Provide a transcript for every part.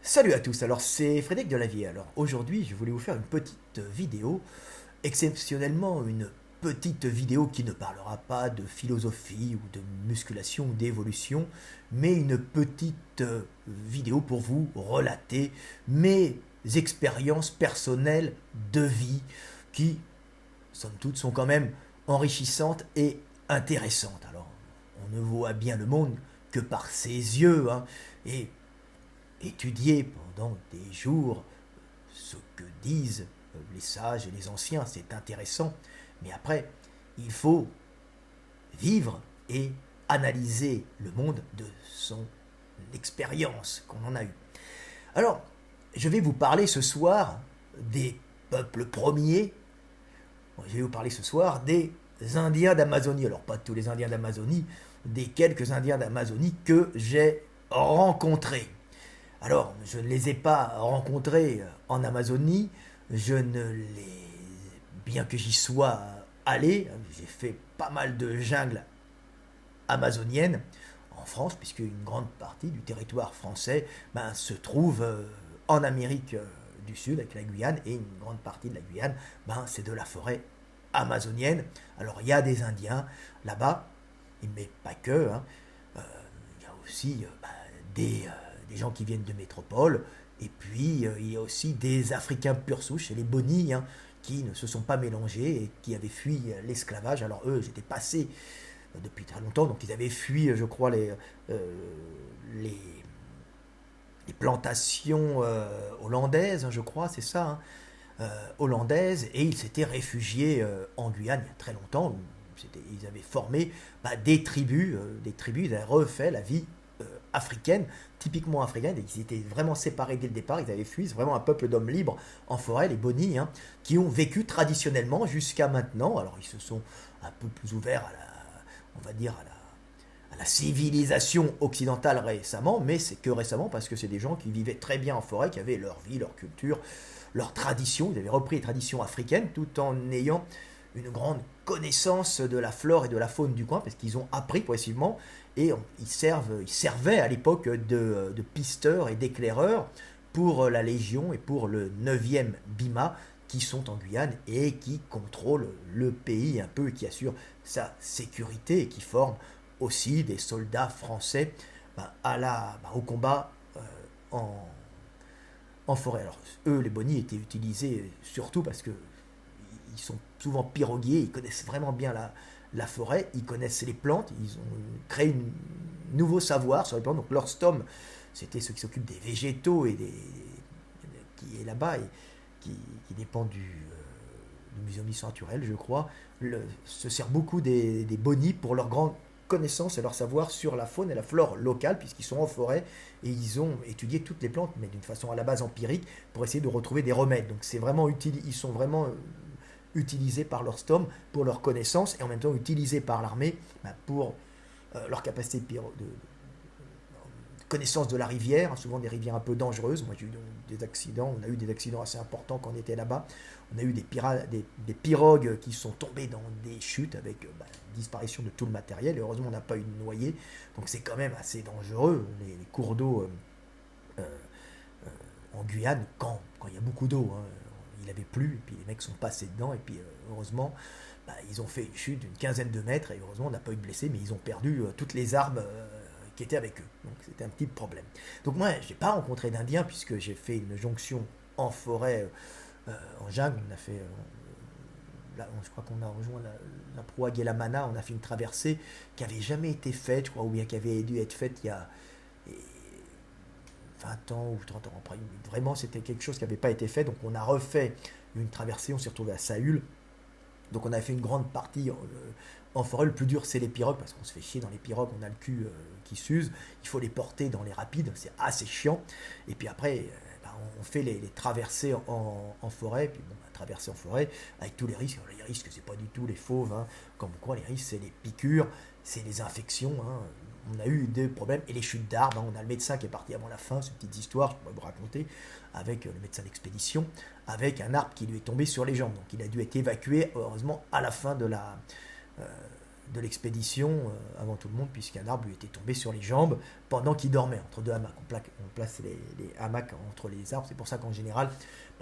Salut à tous, alors c'est Frédéric Delavier. Alors aujourd'hui, je voulais vous faire une petite vidéo, exceptionnellement une petite vidéo qui ne parlera pas de philosophie ou de musculation ou d'évolution, mais une petite vidéo pour vous relater mes expériences personnelles de vie qui, somme toute, sont quand même enrichissantes et intéressantes. Alors, on ne voit bien le monde que par ses yeux, hein, et étudier pendant des jours ce que disent les sages et les anciens, c'est intéressant. Mais après, il faut vivre et analyser le monde de son expérience qu'on en a eue. Alors, je vais vous parler ce soir des peuples premiers. Je vais vous parler ce soir des Indiens d'Amazonie. Alors, pas tous les Indiens d'Amazonie, des quelques Indiens d'Amazonie que j'ai rencontrés. Alors, je ne les ai pas rencontrés en Amazonie, je ne les... bien que j'y sois allé, j'ai fait pas mal de jungles amazoniennes en France, puisque une grande partie du territoire français se trouve en Amérique du Sud, avec la Guyane, et une grande partie de la Guyane, c'est de la forêt amazonienne. Alors, il y a des Indiens là-bas, mais pas que, hein. Il y a aussi des gens qui viennent de métropole, et puis il y a aussi des Africains pure souche, et les Boni, hein, qui ne se sont pas mélangés et qui avaient fui l'esclavage. Alors eux, j'étais passé depuis très longtemps, donc ils avaient fui, je crois, les, les plantations hollandaises, hein, je crois, c'est ça, hein, hollandaises, et ils s'étaient réfugiés en Guyane il y a très longtemps. Ils avaient formé des tribus, ils avaient refait la vie africaine, typiquement africaine, et ils étaient vraiment séparés dès le départ, ils avaient fui, c'est vraiment un peuple d'hommes libres en forêt, les Boni, hein, qui ont vécu traditionnellement jusqu'à maintenant. Alors ils se sont un peu plus ouverts on va dire, à la civilisation occidentale récemment, mais c'est que récemment parce que c'est des gens qui vivaient très bien en forêt, qui avaient leur vie, leur culture, leur tradition, ils avaient repris les traditions africaines tout en ayant une grande connaissance de la flore et de la faune du coin, parce qu'ils ont appris progressivement, et ils servaient à l'époque de pisteurs et d'éclaireurs pour la Légion et pour le 9e BIMA, qui sont en Guyane et qui contrôlent le pays un peu, et qui assurent sa sécurité, et qui forment aussi des soldats français au combat en, en forêt. Alors eux, les Boni, étaient utilisés surtout parce que ils sont souvent piroguiers, ils connaissent vraiment bien la forêt, ils connaissent les plantes, ils ont créé un nouveau savoir sur les plantes. Donc leur STOM, c'était ceux qui s'occupent des végétaux qui est là-bas, et qui dépend du Muséum d'histoire naturelle, je crois, se sert beaucoup des Boni pour leur grande connaissance et leur savoir sur la faune et la flore locale, puisqu'ils sont en forêt et ils ont étudié toutes les plantes, mais d'une façon à la base empirique, pour essayer de retrouver des remèdes. Donc c'est vraiment utile, ils sont vraiment utilisés par leur STOM pour leur connaissance, et en même temps utilisés par l'armée pour leur capacité de connaissance de la rivière, souvent des rivières un peu dangereuses. Moi j'ai eu des accidents, on a eu des accidents assez importants quand on était là-bas. On a eu des pirogues qui sont tombées dans des chutes avec disparition de tout le matériel, et heureusement on n'a pas eu de noyé. Donc c'est quand même assez dangereux, les cours d'eau en Guyane, quand il y a beaucoup d'eau, hein. Il avait plu, et puis les mecs sont passés dedans, et puis heureusement, ils ont fait une chute d'une quinzaine de mètres, et heureusement on n'a pas eu de blessés, mais ils ont perdu toutes les armes qui étaient avec eux. Donc c'était un petit problème. Donc moi, j'ai pas rencontré d'Indiens, puisque j'ai fait une jonction en forêt, en jungle. On a fait, je crois qu'on a rejoint la Prouague et la Mana, on a fait une traversée qui avait jamais été faite, je crois, ou bien qui avait dû être faite il y a 20 ans ou 30 ans. Après, vraiment, c'était quelque chose qui n'avait pas été fait. Donc on a refait une traversée, on s'est retrouvé à Saül. Donc on a fait une grande partie en forêt. Le plus dur, c'est les pirogues, parce qu'on se fait chier dans les pirogues, on a le cul qui s'use. Il faut les porter dans les rapides, c'est assez chiant. Et puis après, on fait les traversées en forêt. Puis bon, traverser en forêt avec tous les risques. Alors, les risques, c'est pas du tout les fauves, hein. Comme quoi, les risques, c'est les piqûres, c'est les infections, hein. On a eu des problèmes, et les chutes d'arbres, hein. On a le médecin qui est parti avant la fin, c'est une petite histoire, je pourrais vous raconter, avec le médecin d'expédition, avec un arbre qui lui est tombé sur les jambes. Donc il a dû être évacué, heureusement, à la fin de de l'expédition avant tout le monde, puisqu'un arbre lui était tombé sur les jambes pendant qu'il dormait entre deux hamacs. On place les hamacs entre les arbres, c'est pour ça qu'en général,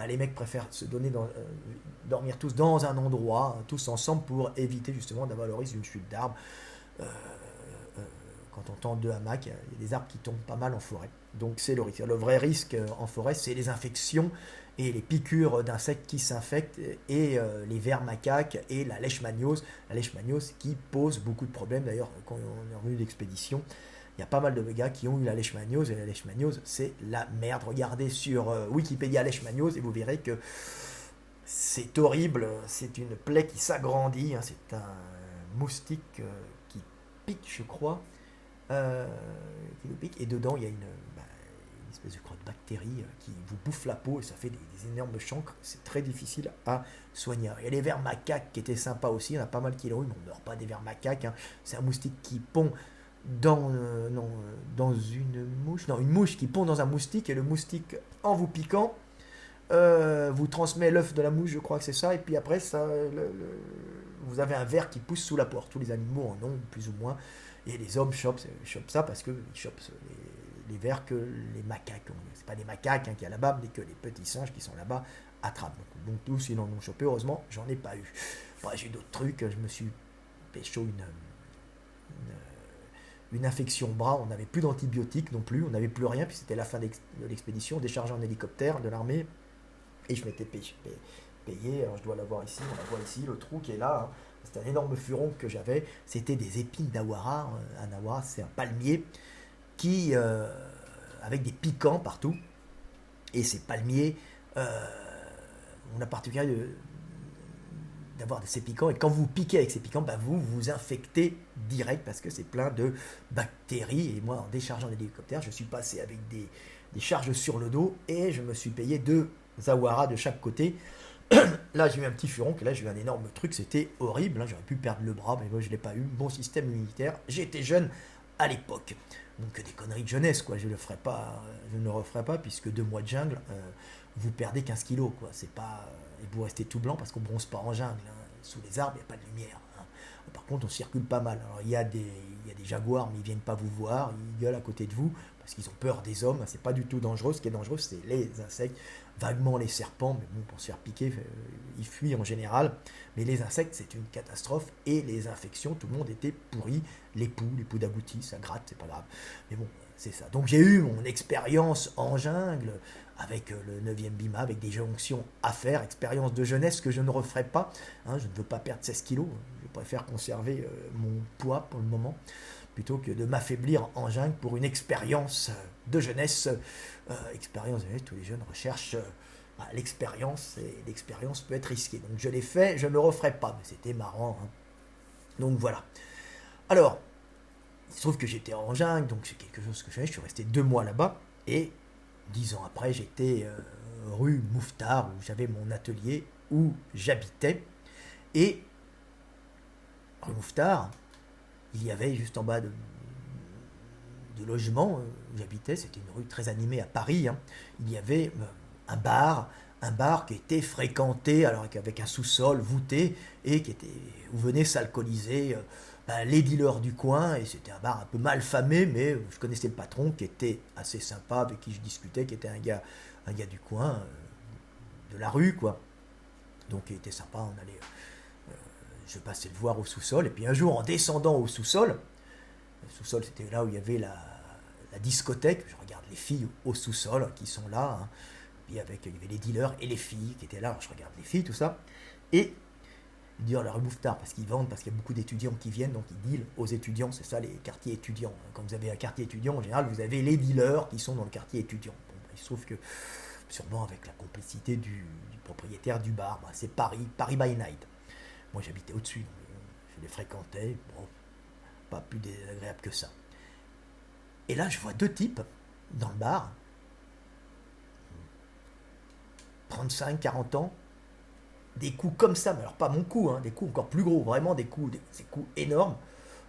les mecs préfèrent se donner dormir tous dans un endroit, tous ensemble, pour éviter justement d'avoir le risque d'une chute d'arbre. Euh, Quand on tend deux hamacs, il y a des arbres qui tombent pas mal en forêt. Donc c'est le risque. Le vrai risque en forêt, c'est les infections et les piqûres d'insectes qui s'infectent et les vers macaques et la leishmaniose. La leishmaniose qui pose beaucoup de problèmes. D'ailleurs, quand on est revenu d'expédition, il y a pas mal de gars qui ont eu la leishmaniose. Et la leishmaniose, c'est la merde. Regardez sur Wikipédia leishmaniose et vous verrez que c'est horrible. C'est une plaie qui s'agrandit. C'est un moustique qui pique, je crois. Qui nous pique, et dedans il y a une espèce de crotte de bactérie qui vous bouffe la peau et ça fait des énormes chancres. C'est très difficile à soigner. Il y a les vers macaques qui étaient sympas aussi, il y en a pas mal qui l'ont eu, mais on ne meurt pas des vers macaques. C'est un moustique qui pond dans une mouche, non, une mouche qui pond dans un moustique, et le moustique, en vous piquant, vous transmet l'œuf de la mouche, je crois que c'est ça, et puis après ça, vous avez un ver qui pousse sous la porte. Tous les animaux en ont plus ou moins. Et les hommes chopent ça parce qu'ils chopent les vers que les macaques ont. C'est pas des macaques qui sont là-bas, mais que les petits singes qui sont là-bas attrapent. Donc tous, ils en ont chopé. Heureusement, j'en ai pas eu. J'ai eu d'autres trucs. Je me suis pécho une infection au bras. On n'avait plus d'antibiotiques non plus. On n'avait plus rien. Puis c'était la fin de l'expédition. Déchargé en hélicoptère de l'armée. Et je m'étais payé. Alors je dois l'avoir ici. On la voit ici, le trou qui est là. C'est un énorme furon que j'avais. C'était des épines d'awara. Un awara, c'est un palmier qui, avec des piquants partout. Et ces palmiers, on a la particularité d'avoir ces piquants. Et quand vous piquez avec ces piquants, vous vous infectez direct parce que c'est plein de bactéries. Et moi, en déchargeant l'hélicoptère, je suis passé avec des charges sur le dos et je me suis payé 2 awara de chaque côté. Là, j'ai eu un petit furon, que là, j'ai eu un énorme truc, c'était horrible. J'aurais pu perdre le bras, mais moi, je ne l'ai pas eu. Bon système immunitaire. J'étais jeune à l'époque. Donc, des conneries de jeunesse, quoi. Je ne le referai pas, puisque 2 mois de jungle, vous perdez 15 kilos, quoi. C'est pas. Et vous restez tout blanc parce qu'on ne bronze pas en jungle. Sous les arbres, il n'y a pas de lumière. Par contre, on circule pas mal. Alors, il y a des jaguars, mais ils ne viennent pas vous voir. Ils gueulent à côté de vous parce qu'ils ont peur des hommes. C'est pas du tout dangereux. Ce qui est dangereux, c'est les insectes. Vaguement les serpents, mais bon, pour se faire piquer, ils fuient en général. Mais les insectes, c'est une catastrophe. Et les infections, tout le monde était pourri. Les poux d'agoutis, ça gratte, c'est pas grave. Mais bon, c'est ça. Donc j'ai eu mon expérience en jungle avec le 9e BIMA, avec des jonctions à faire. Expérience de jeunesse que je ne referai pas. Je ne veux pas perdre 16 kilos. Je préfère conserver mon poids pour le moment, plutôt que de m'affaiblir en jungle pour une expérience de jeunesse. Expérience de jeunesse, tous les jeunes recherchent l'expérience, et l'expérience peut être risquée. Donc je l'ai fait, je ne le referai pas, mais c'était marrant. Donc voilà. Alors, il se trouve que j'étais en jungle, donc c'est quelque chose que je suis resté 2 mois là-bas, et 10 ans après, j'étais rue Mouffetard, où j'avais mon atelier, où j'habitais, et rue Mouffetard, il y avait juste en bas de logement où j'habitais, c'était une rue très animée à Paris, il y avait un bar qui était fréquenté, alors avec un sous-sol voûté, et où venaient s'alcooliser les dealers du coin, et c'était un bar un peu mal famé, mais je connaissais le patron qui était assez sympa, avec qui je discutais, qui était un gars du coin, de la rue, quoi. Donc il était sympa, je passais le voir au sous-sol, et puis un jour, en descendant au sous-sol, le sous-sol, c'était là où il y avait la discothèque. Je regarde les filles au sous-sol qui sont là. Puis il y avait les dealers et les filles qui étaient là. Alors je regarde les filles, tout ça. Et ils disent leur Mouffetard parce qu'ils vendent, parce qu'il y a beaucoup d'étudiants qui viennent, donc ils dealent aux étudiants. C'est ça, les quartiers étudiants. Quand vous avez un quartier étudiant, en général, vous avez les dealers qui sont dans le quartier étudiant. Bon, il se trouve que, sûrement avec la complicité du propriétaire du bar, c'est Paris by Night. Moi, j'habitais au-dessus. Je les fréquentais. Bon, pas plus désagréable que ça. Et là, je vois 2 types dans le bar, 35, 40 ans, des coups comme ça, mais alors pas mon coup, des coups encore plus gros, vraiment des coups énormes.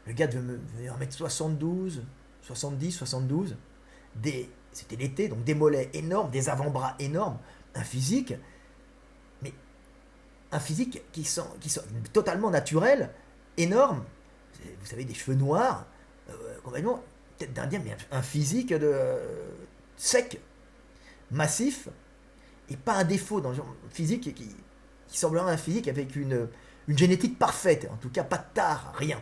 Le gars devait 1m72, 70, 72, c'était l'été, donc des mollets énormes, des avant-bras énormes, un physique qui sont totalement naturel, énorme, vous savez, des cheveux noirs, complètement, tête d'Indien, mais un physique sec, massif, et pas un défaut dans le genre physique qui semblerait un physique avec une génétique parfaite, en tout cas pas de tard, rien.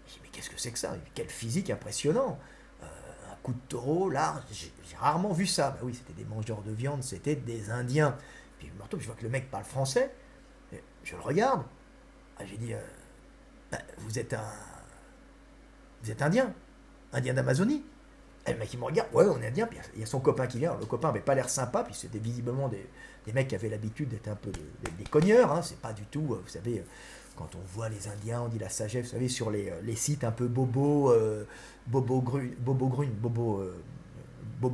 Je dis, mais qu'est-ce que c'est que ça? Quel physique impressionnant! Un coup de taureau, là, j'ai rarement vu ça. Bah oui, c'était des mangeurs de viande, c'était des Indiens. Puis je me retrouve, je vois que le mec parle français, et je le regarde. Ah, j'ai dit, bah, vous êtes indien, indien d'Amazonie. Et le mec il me regarde, ouais on est indien, puis il y a son copain qui vient. Alors, le copain n'avait pas l'air sympa, puis c'était visiblement des mecs qui avaient l'habitude d'être un peu des cogneurs, hein. C'est pas du tout, vous savez, quand on voit les Indiens, on dit la sagesse, vous savez, sur les sites un peu bobo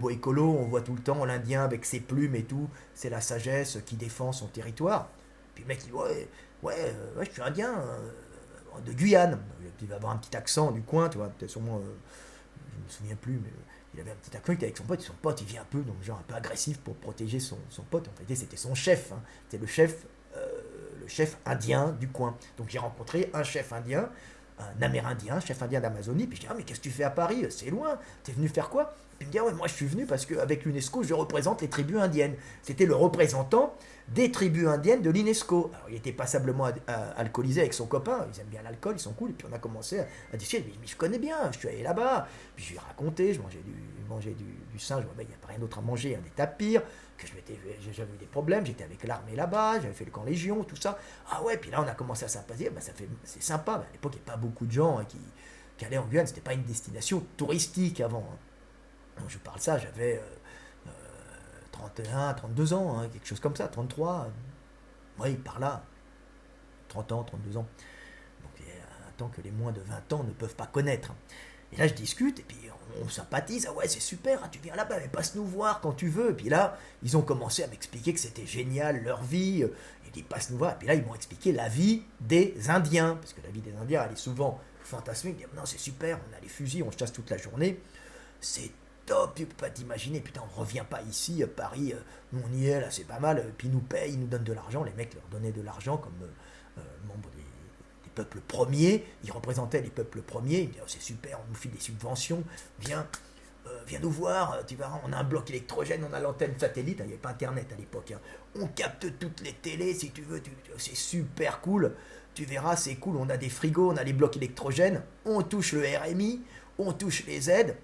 écolo, on voit tout le temps l'Indien avec ses plumes et tout, c'est la sagesse qui défend son territoire. Puis le mec il dit, ouais, je suis indien, de Guyane. Il va avoir un petit accent du coin, tu vois, peut-être sûrement, je me souviens plus, mais il avait un petit accent, il était avec son pote, et son pote il vient un peu, donc genre un peu agressif pour protéger son pote. En fait, c'était son chef, hein. C'était le chef indien du coin. Donc j'ai rencontré un chef indien, un amérindien, chef indien d'Amazonie, puis je dis, ah mais qu'est-ce que tu fais à Paris? C'est loin, t'es venu faire quoi? Puis il me dit, ah ouais, moi je suis venu parce qu'avec l'UNESCO, je représente les tribus indiennes. C'était le représentant des tribus indiennes de l'UNESCO. Alors il était passablement alcoolisé avec son copain, ils aiment bien l'alcool, ils sont cool, et puis on a commencé à discuter, mais je connais bien, je suis allé là-bas, puis je lui ai raconté, je mangeais du singe, il n'y a pas rien d'autre à manger, il y a des tapires, que j'avais eu des problèmes, j'étais avec l'armée là-bas, j'avais fait le camp Légion, tout ça. Ah ouais, puis là on a commencé à sympathiser, c'est sympa, à l'époque il n'y avait pas beaucoup de gens, hein, qui allaient en Guyane, c'était pas une destination touristique avant, hein. Donc je parle ça, j'avais 31, 32 ans, hein, quelque chose comme ça, 33, oui, par là, 30 ans, 32 ans. Donc il y a un temps que les moins de 20 ans ne peuvent pas connaître. Et là je discute, et puis on sympathise, ah ouais c'est super, hein, tu viens là-bas, mais passe nous voir quand tu veux. Et puis là, ils ont commencé à m'expliquer que c'était génial, leur vie, ils disent passe nous voir, et puis là ils m'ont expliqué la vie des Indiens, parce que la vie des Indiens, elle est souvent fantasmée, ils disent non c'est super, on a les fusils, on chasse toute la journée, c'est top, tu peux pas t'imaginer, putain, on revient pas ici, Paris, on y est, là, c'est pas mal, puis ils nous payent, ils nous donnent de l'argent, les mecs leur donnaient de l'argent comme membres des peuples premiers, ils représentaient les peuples premiers, ils me disaient, oh, c'est super, on nous file des subventions, viens nous voir, tu verras, on a un bloc électrogène, on a l'antenne satellite, il n'y avait pas internet à l'époque, hein. On capte toutes les télés, si tu veux, c'est super cool, tu verras, c'est cool, on a des frigos, on a les blocs électrogènes, on touche le RMI, on touche les aides,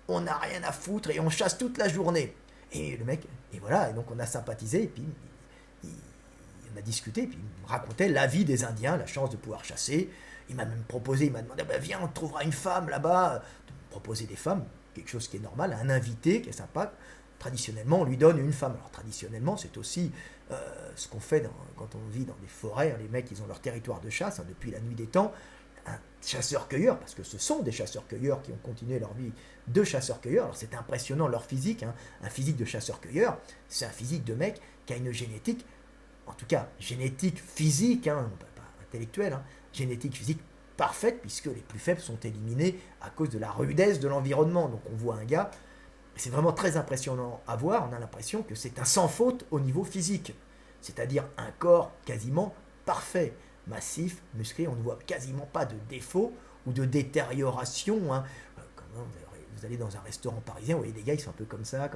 on n'a rien à foutre et on chasse toute la journée. Et le mec, et voilà, et donc on a sympathisé, et puis on a discuté, et puis il me racontait la vie des Indiens, la chance de pouvoir chasser. Il m'a même proposé, il m'a demandé, bah, viens, on te trouvera une femme là-bas. De me proposer des femmes, quelque chose qui est normal, un invité qui est sympa. Traditionnellement, on lui donne une femme. Alors traditionnellement, c'est aussi ce qu'on fait quand on vit dans des forêts. Hein, les mecs, ils ont leur territoire de chasse, hein, depuis la nuit des temps. Un chasseur-cueilleur, parce que ce sont des chasseurs-cueilleurs qui ont continué leur vie de chasseurs-cueilleurs. Alors c'est impressionnant leur physique, hein. Un physique de chasseur-cueilleur, c'est un physique de mec qui a une génétique, en tout cas génétique physique, hein, pas intellectuelle, hein, génétique physique parfaite, puisque les plus faibles sont éliminés à cause de la rudesse de l'environnement. Donc on voit un gars, c'est vraiment très impressionnant à voir, on a l'impression que c'est un sans faute au niveau physique, c'est-à-dire un corps quasiment parfait, massif, musclé, on ne voit quasiment pas de défaut ou de détérioration, hein. Vous allez dans un restaurant parisien, vous voyez des gars, ils sont un peu comme ça,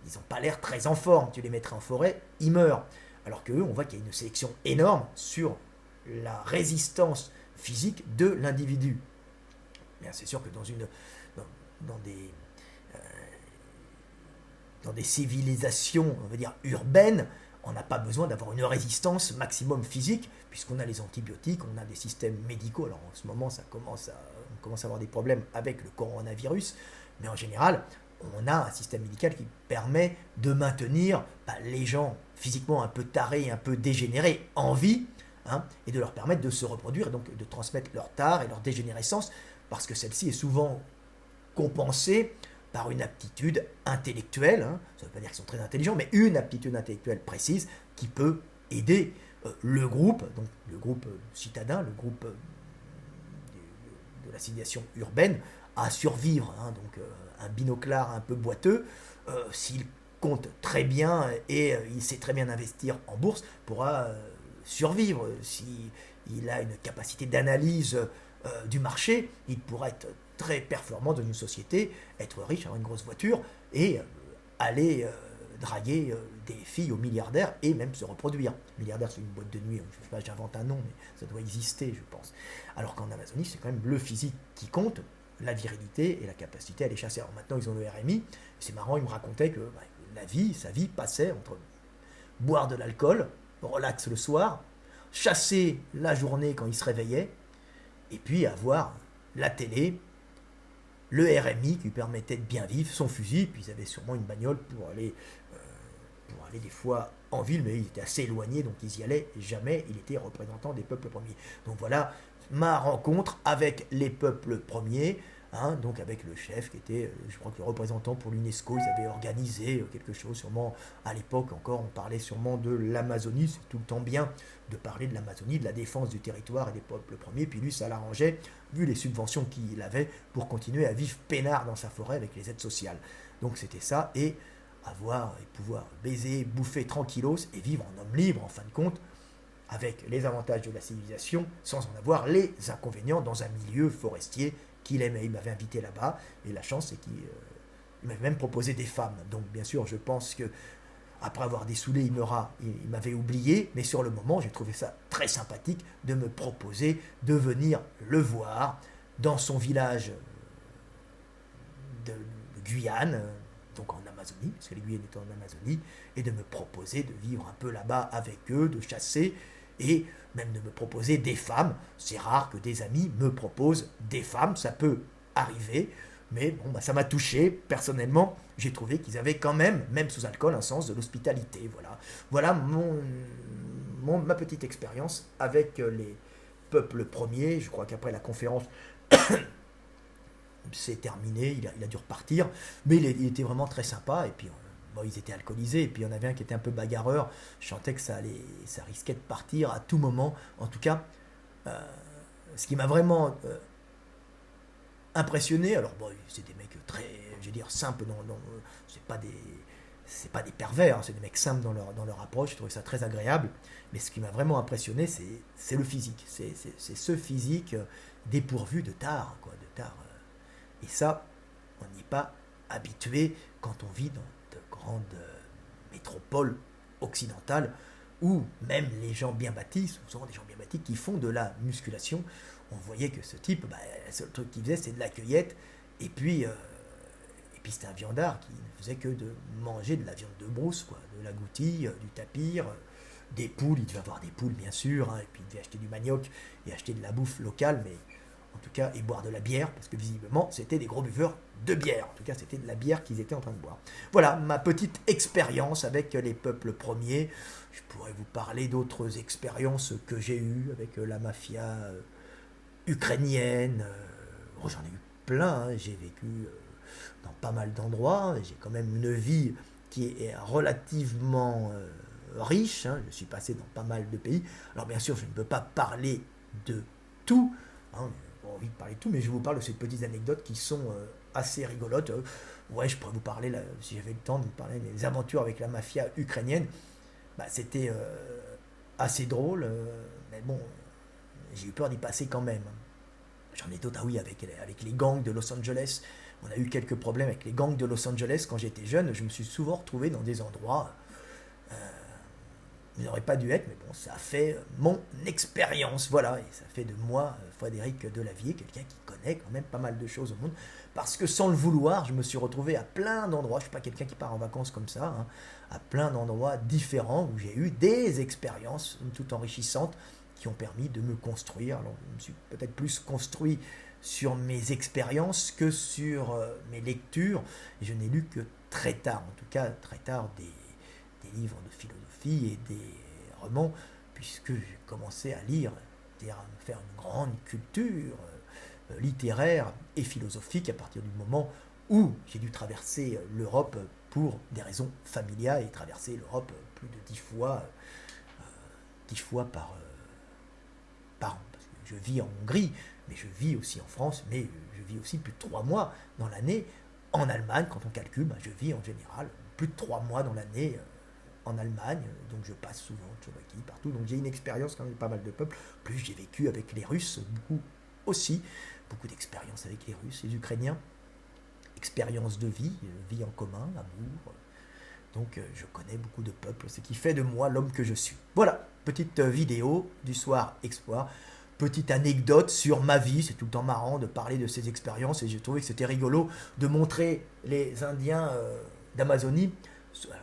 ils n'ont pas l'air très en forme, tu les mettrais en forêt, ils meurent. Alors qu'eux, on voit qu'il y a une sélection énorme sur la résistance physique de l'individu. C'est sûr que dans des civilisations, on va dire, urbaines, on n'a pas besoin d'avoir une résistance maximum physique, puisqu'on a les antibiotiques, on a des systèmes médicaux. Alors en ce moment, on commence à avoir des problèmes avec le coronavirus, mais en général, on a un système médical qui permet de maintenir les gens physiquement un peu tarés, un peu dégénérés en vie, hein, et de leur permettre de se reproduire, et donc de transmettre leur tare et leur dégénérescence, parce que celle-ci est souvent compensée par une aptitude intellectuelle, hein. Ça ne veut pas dire qu'ils sont très intelligents, mais une aptitude intellectuelle précise qui peut aider le groupe, donc le groupe citadin, le groupe de la civilisation urbaine, à survivre, hein. Donc un binoclard un peu boiteux, s'il compte très bien et il sait très bien investir en bourse, pourra survivre. S'il a une capacité d'analyse du marché, il pourra être très performant dans une société, être riche, avoir une grosse voiture et aller draguer des filles aux milliardaires et même se reproduire. Milliardaire, c'est une boîte de nuit, je sais pas, j'invente un nom, mais ça doit exister, je pense. Alors qu'en Amazonie, c'est quand même le physique qui compte, la virilité et la capacité à les chasser. Alors maintenant, ils ont le RMI, c'est marrant, ils me racontaient que sa vie passait entre boire de l'alcool, relax le soir, chasser la journée quand ils se réveillaient, et puis avoir la télé, le RMI qui lui permettait de bien vivre, son fusil, puis ils avaient sûrement une bagnole pour aller des fois en ville, mais il était assez éloigné, donc ils y allaient jamais, il était représentant des peuples premiers. Donc voilà ma rencontre avec les peuples premiers, hein, donc avec le chef qui était, je crois que le représentant pour l'UNESCO, ils avaient organisé quelque chose, sûrement à l'époque encore, on parlait sûrement de l'Amazonie, c'est tout le temps bien de parler de l'Amazonie, de la défense du territoire et des peuples premiers, puis lui ça l'arrangeait, vu les subventions qu'il avait, pour continuer à vivre peinard dans sa forêt avec les aides sociales. Donc c'était ça, et avoir et pouvoir baiser, bouffer tranquillos et vivre en homme libre en fin de compte, avec les avantages de la civilisation sans en avoir les inconvénients dans un milieu forestier qu'il aimait. Il m'avait invité là-bas et la chance c'est qu'il m'avait même proposé des femmes. Donc bien sûr je pense que après avoir dessoulé, il m'avait oublié, mais sur le moment j'ai trouvé ça très sympathique de me proposer de venir le voir dans son village de Guyane, donc en Amazonie, parce que les Guyanes étaient en Amazonie, et de me proposer de vivre un peu là-bas avec eux, de chasser, et même de me proposer des femmes. C'est rare que des amis me proposent des femmes, ça peut arriver, mais bon, ça m'a touché, personnellement, j'ai trouvé qu'ils avaient quand même sous alcool, un sens de l'hospitalité. Voilà ma petite expérience avec les peuples premiers. Je crois qu'après la conférence, c'est terminé, il a dû repartir, mais il était vraiment très sympa, et puis bon, ils étaient alcoolisés, et puis il y en avait un qui était un peu bagarreur, je sentais que ça risquait de partir à tout moment. En tout cas, ce qui m'a vraiment impressionné, alors bon, c'est des mecs très, je veux dire, simples, c'est pas des pervers, hein, c'est des mecs simples dans leur approche, je trouvais ça très agréable, mais ce qui m'a vraiment impressionné, c'est le physique, c'est ce physique dépourvu de tard, quoi, de tard. Et ça, on n'y est pas habitué quand on vit dans de grandes métropoles occidentales où même les gens bien bâtis, souvent des gens bien bâtis qui font de la musculation, on voyait que ce type, le seul truc qu'il faisait, c'est de la cueillette, et puis c'était un viandard qui ne faisait que de manger de la viande de brousse, quoi, de la goutille, du tapir, des poules, il devait avoir des poules bien sûr, hein, et puis il devait acheter du manioc et acheter de la bouffe locale, mais en tout cas, et boire de la bière, parce que visiblement, c'était des gros buveurs de bière. En tout cas, c'était de la bière qu'ils étaient en train de boire. Voilà, ma petite expérience avec les peuples premiers. Je pourrais vous parler d'autres expériences que j'ai eues avec la mafia ukrainienne. J'en ai eu plein, hein. J'ai vécu dans pas mal d'endroits. J'ai quand même une vie qui est relativement riche, hein. Je suis passé dans pas mal de pays. Alors bien sûr, je ne peux pas parler de tout, hein, envie de parler de tout, mais je vous parle de ces petites anecdotes qui sont assez rigolotes. Ouais, je pourrais vous parler, là, si j'avais le temps, de vous parler des aventures avec la mafia ukrainienne. C'était assez drôle, mais bon, j'ai eu peur d'y passer quand même. J'en ai d'autres, ah oui, avec les gangs de Los Angeles. On a eu quelques problèmes avec les gangs de Los Angeles quand j'étais jeune. Je me suis souvent retrouvé dans des endroits il n'aurait pas dû être, mais bon, ça a fait mon expérience, voilà, et ça fait de moi, Frédéric Delavier, quelqu'un qui connaît quand même pas mal de choses au monde, parce que sans le vouloir, je me suis retrouvé à plein d'endroits, je ne suis pas quelqu'un qui part en vacances comme ça, hein, à plein d'endroits différents où j'ai eu des expériences tout enrichissantes qui ont permis de me construire. Alors, je me suis peut-être plus construit sur mes expériences que sur mes lectures, et je n'ai lu que très tard, en tout cas très tard, des livres de philosophie et des romans, puisque j'ai commencé à lire, c'est-à-dire à me faire une grande culture littéraire et philosophique à partir du moment où j'ai dû traverser l'Europe pour des raisons familiales et traverser l'Europe plus de 10 fois par an. Parce que je vis en Hongrie, mais je vis aussi en France, mais je vis aussi plus de 3 mois dans l'année en Allemagne. Quand on calcule, je vis en général plus de 3 mois dans l'année en Allemagne, donc je passe souvent en Tchécoslovaquie, partout, donc j'ai une expérience quand même pas mal de peuples, plus j'ai vécu avec les Russes, beaucoup aussi. Beaucoup d'expériences avec les Russes, les Ukrainiens. Expérience de vie, vie en commun, amour. Donc je connais beaucoup de peuples, ce qui fait de moi l'homme que je suis. Voilà, petite vidéo du soir Exploit. Petite anecdote sur ma vie, c'est tout le temps marrant de parler de ces expériences et j'ai trouvé que c'était rigolo de montrer les Indiens d'Amazonie.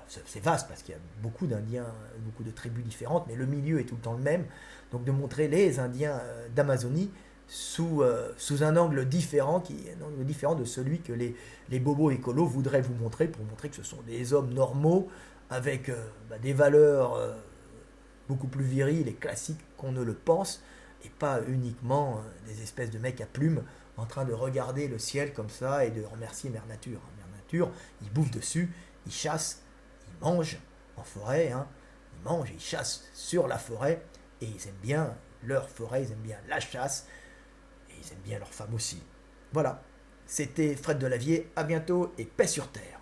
C'est vaste parce qu'il y a beaucoup d'Indiens, beaucoup de tribus différentes, mais le milieu est tout le temps le même. Donc de montrer les Indiens d'Amazonie sous un angle différent, de celui que les bobos écolos voudraient vous montrer, pour montrer que ce sont des hommes normaux avec des valeurs beaucoup plus viriles et classiques qu'on ne le pense, et pas uniquement des espèces de mecs à plumes en train de regarder le ciel comme ça et de remercier Mère Nature. Mère Nature, ils bouffent dessus, ils chassent, ils mangent en forêt, hein. Ils mangent et ils chassent sur la forêt, et ils aiment bien leur forêt, ils aiment bien la chasse, et ils aiment bien leurs femmes aussi. Voilà, c'était Fred Delavier, à bientôt et paix sur terre.